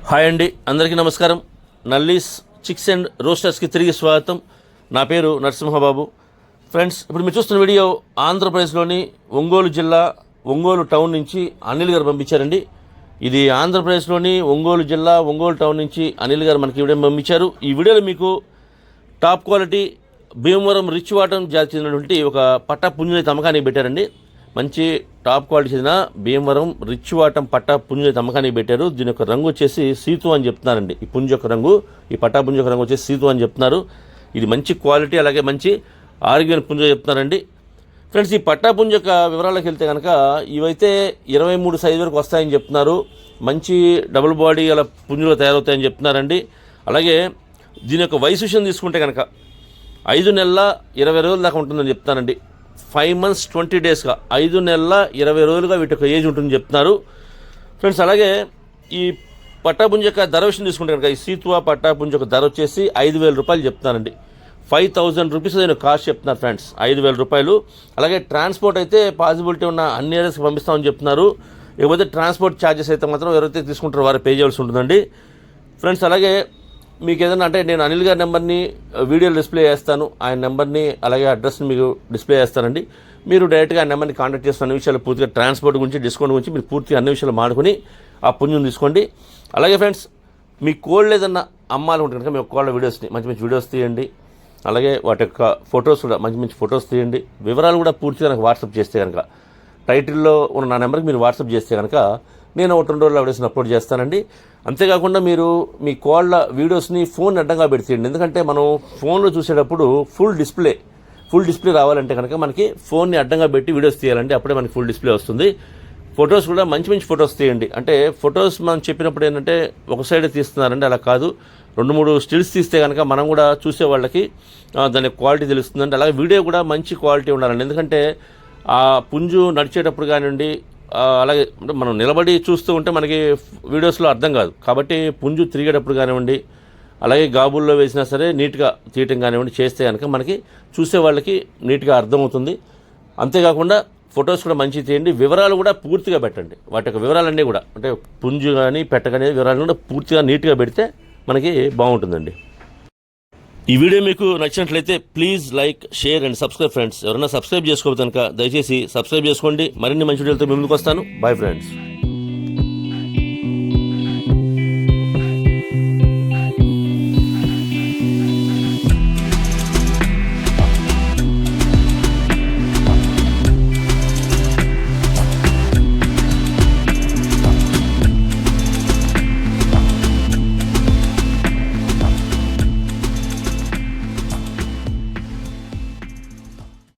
Hi అండి, అందరికీ నమస్కారం. నల్లీస్ చిక్స్ అండ్ రోస్టర్స్కి తిరిగి స్వాగతం. నా పేరు నరసింహబాబు. ఫ్రెండ్స్, ఇప్పుడు మీరు చూస్తున్న వీడియో ఆంధ్రప్రదేశ్లోని ఒంగోలు జిల్లా ఒంగోలు టౌన్ నుంచి అనిల్ గారు పంపించారండి. ఇది ఆంధ్రప్రదేశ్లోని ఒంగోలు జిల్లా ఒంగోలు టౌన్ నుంచి అనిల్ గారు మనకి వీడియో పంపించారు. ఈ వీడియోలో మీకు టాప్ క్వాలిటీ భీమవరం రిచ్ వాటం జాతి చెందినటువంటి ఒక పట్టా పుంజుని అమ్మకానికి పెట్టారండి. మంచి టాప్ క్వాలిటీ చెందిన భీమవరం రిచ్ వాటం పట్టా పుంజుని అమ్మకానికి పెట్టారు. దీని యొక్క రంగు వచ్చేసి సీతు అని చెప్తున్నారండి. ఈ పుంజు యొక్క రంగు, ఈ పట్టా పుంజు యొక్క రంగు వచ్చేసి సీతు అని చెప్తున్నారు. ఇది మంచి క్వాలిటీ, అలాగే మంచి ఆరోగ్యమైన పుంజు చెప్తున్నారండి. ఫ్రెండ్స్, ఈ పట్టా పుంజు యొక్క వివరాలకు వెళ్తే కనుక ఇవైతే 23 సైజు వరకు వస్తాయని చెప్తున్నారు. మంచి డబుల్ బాడీ అలా పుంజులు తయారవుతాయని చెప్తున్నారండి. అలాగే దీని యొక్క వయసు విషయం తీసుకుంటే కనుక 5 నెలల 20 రోజుల దాకా ఉంటుందని చెప్తానండి. 5 months 20 daysగా 5 నెలల 20 రోజులుగా వీటి యొక్క ఏజ్ ఉంటుందని చెప్తున్నారు. ఫ్రెండ్స్, అలాగే ఈ పట్టాపుంజ యొక్క ధర విషయం తీసుకుంటే కనుక ఈ సీతువా పట్టాపుంజ యొక్క ధర వచ్చేసి 5,000 రూపాయలు చెప్తున్నారండి. 5,000 రూపీస్ నేను కాస్ట్ చెప్తున్నారు ఫ్రెండ్స్, 5,000 రూపాయలు. అలాగే ట్రాన్స్పోర్ట్ అయితే పాసిబిలిటీ ఉన్న అన్ని ఏరియాస్కి పంపిస్తామని చెప్తున్నారు. ఇకపోతే ట్రాన్స్పోర్ట్ ఛార్జెస్ అయితే మాత్రం ఎవరైతే తీసుకుంటారో వారు పే చేయాల్సి ఉంటుందండి. ఫ్రెండ్స్, అలాగే మీకు ఏదైనా అంటే నేను అనిల్ గారి నెంబర్ని వీడియోలో డిస్ప్లే చేస్తాను. ఆయన నెంబర్ని అలాగే అడ్రస్ని మీకు డిస్ప్లే చేస్తానండి. మీరు డైరెక్ట్గా ఆ నెంబర్ని కాంటాక్ట్ చేస్తున్న అన్ని విషయాలు పూర్తిగా ట్రాన్స్పోర్ట్ గురించి, డిస్కౌంట్ గురించి మీరు పూర్తిగా అన్ని విషయాలు మాడుకొని ఆ పుంజుని తీసుకోండి. అలాగే ఫ్రెండ్స్, మీ కోళ్ళు ఏదన్నా అమ్మాలి ఉంటే కనుక మీ కోళ్ళ వీడియోస్ని మంచి మంచి వీడియోస్ తీయండి. అలాగే వాటి యొక్క ఫొటోస్ కూడా మంచి మంచి ఫొటోస్ తీయండి. వివరాలు కూడా పూర్తిగా నాకు వాట్సాప్ చేస్తే కనుక టైటిల్లో ఉన్న నా నెంబర్కి మీరు వాట్సాప్ చేస్తే కనుక నేను 1-2 రోజుల్లో వీడియోస్ని అప్లోడ్ చేస్తానండి. అంతేకాకుండా మీరు మీ కోళ్ళ వీడియోస్ని ఫోన్ అడ్డంగా పెడితేయండి. ఎందుకంటే మనం ఫోన్లో చూసేటప్పుడు ఫుల్ డిస్ప్లే రావాలంటే కనుక మనకి ఫోన్ని అడ్డంగా పెట్టి వీడియోస్ తీయాలండి. అప్పుడే మనకి ఫుల్ డిస్ప్లే వస్తుంది. ఫొటోస్ కూడా మంచి మంచి ఫొటోస్ తీయండి. అంటే ఫొటోస్ మనం చెప్పినప్పుడు ఏంటంటే ఒక సైడే తీస్తున్నారండి, అలా కాదు. 2-3 స్టిల్స్ తీస్తే కనుక మనం కూడా చూసే వాళ్ళకి దాని క్వాలిటీ తెలుస్తుందండి. అలాగే వీడియో కూడా మంచి క్వాలిటీ ఉండాలండి. ఎందుకంటే ఆ పుంజు నడిచేటప్పుడు కానివ్వండి, అలాగే మనం నిలబడి చూస్తూ ఉంటే మనకి వీడియోస్లో అర్థం కాదు. కాబట్టి పుంజు తిరిగేటప్పుడు కానివ్వండి, అలాగే గాబుల్లో వేసినా సరే నీట్గా తీయటం కానివ్వండి చేస్తే కనుక మనకి చూసే వాళ్ళకి నీట్గా అర్థమవుతుంది. అంతేకాకుండా ఫొటోస్ కూడా మంచిగా తీయండి. వివరాలు కూడా పూర్తిగా పెట్టండి. వాటి యొక్క వివరాలన్నీ కూడా అంటే పుంజు కానీ పెట్ట కానీ వివరాలు కూడా పూర్తిగా నీట్గా పెడితే మనకి బాగుంటుందండి. ఈ వీడియో మీకు నచ్చినట్లయితే please like, share and subscribe friends. ఎవరైనా సబ్స్క్రైబ్ చేసుకోకపోతే కనుక దయచేసి సబ్స్క్రైబ్ చేసుకోండి. మరిన్ని మంచి వీడియోలతో మీ ముందుకు వస్తాను. Bye friends.